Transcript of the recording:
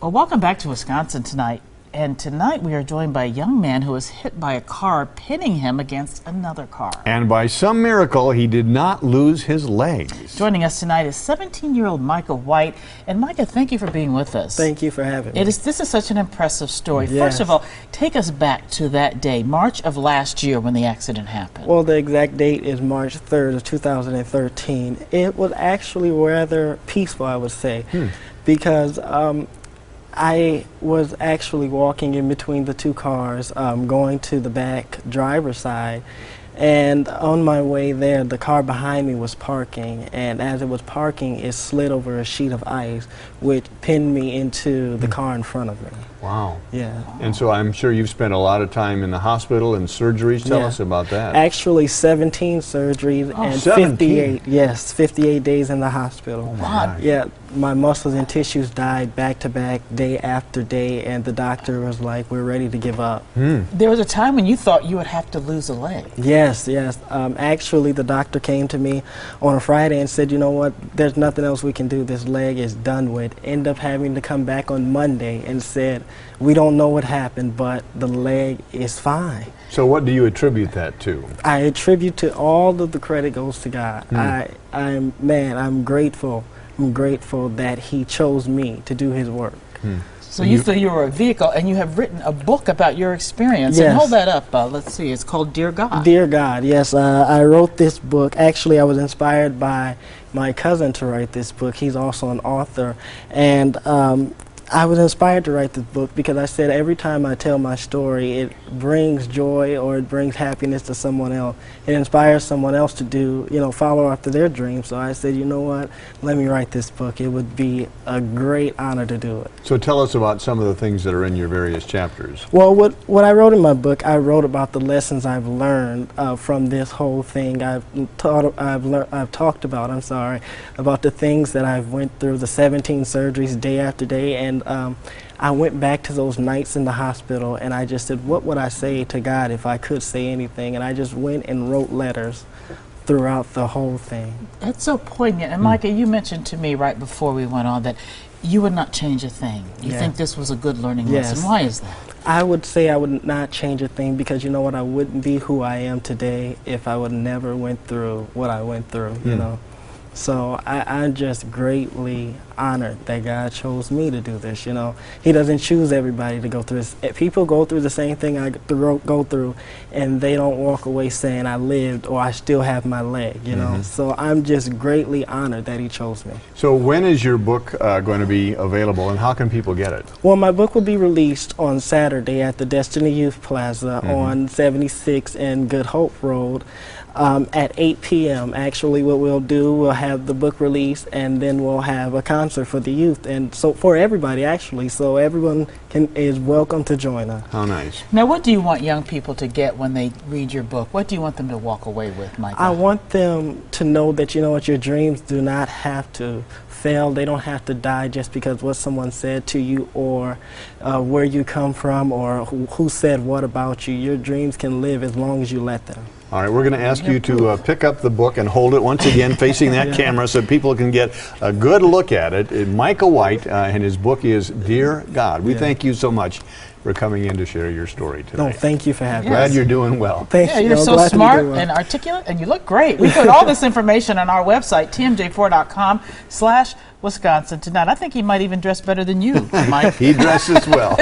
Well, welcome back to Wisconsin tonight. And tonight we are joined by a young man who was hit by a car, pinning him against another car. And by some miracle, he did not lose his legs. Joining us tonight is 17-year-old Micah White. And Micah, thank you for being with us. Thank you for having me. This is such an impressive story. Yes. First of all, take us back to that day, March of last year when the accident happened. Well, the exact date is March 3rd of 2013. It was actually rather peaceful, I would say, because I was actually walking in between the two cars, going to the back driver's side, and on my way there, the car behind me was parking, and as it was parking, it slid over a sheet of ice, which pinned me into the car in front of me. Wow. Yeah. And so I'm sure you've spent a lot of time in the hospital and surgeries. Tell us about that. Actually, 17 surgeries and 17? 58 days in the hospital. Oh my God. Yeah, my muscles and tissues died back to back, day after day, and the doctor was like, "We're ready to give up." There was a time when you thought you would have to lose a leg. Yes. Actually, the doctor came to me on a Friday and said, "You know what? There's nothing else we can do. This leg is done with." Ended up having to come back on Monday and said, "We don't know what happened, but the leg is fine." So what do you attribute that to? I attribute to all of the credit goes to God. I'm grateful. I'm grateful that He chose me to do His work. So you feel you were a vehicle, and you have written a book about your experience. Yes. And hold that up. Let's see. It's called Dear God. Dear God, yes. I wrote this book. Actually, I was inspired by my cousin to write this book. He's also an author. And I was inspired to write this book because I said every time I tell my story, it brings joy or it brings happiness to someone else. It inspires someone else to do, follow after their dreams. So I said, you know what, let me write this book. It would be a great honor to do it. So tell us about some of the things that are in your various chapters. Well, what I wrote in my book, I wrote about the lessons I've learned from this whole thing. I've talked about the things that I've went through, the 17 surgeries day after day, and I went back to those nights in the hospital and I just said, what would I say to God if I could say anything? And I just went and wrote letters throughout the whole thing. That's so poignant. And Micah, you mentioned to me right before we went on that you would not change a thing. You think this was a good learning lesson. Why is that? I would say I would not change a thing because you know what, I wouldn't be who I am today if I would never went through what I went through, you know. So I'm just greatly honored that God chose me to do this, He doesn't choose everybody to go through this. If people go through the same thing I go through and they don't walk away saying I lived or I still have my leg, So I'm just greatly honored that He chose me. So when is your book going to be available and how can people get it? Well, my book will be released on Saturday at the Destiny Youth Plaza on 76 and Good Hope Road. At 8 p.m. Actually, what we'll do, we'll have the book released and then we'll have a concert for the youth, and so for everybody actually, so everyone is welcome to join us. How nice. Now, what do you want young people to get when they read your book? What do you want them to walk away with, Micah? I want them to know that, your dreams do not have to fail. They don't have to die just because what someone said to you or where you come from or who said what about you. Your dreams can live as long as you let them. All right, we're going to ask you to pick up the book and hold it once again facing that camera so people can get a good look at it. Micah White, and his book is Dear God. We thank you so much for coming in to share your story tonight. No, thank you for having me. Glad you're doing well. Thank you. You're so smart and articulate, and you look great. We put all this information on our website, tmj4.com/Wisconsin tonight. I think he might even dress better than you, Mike. He dresses well.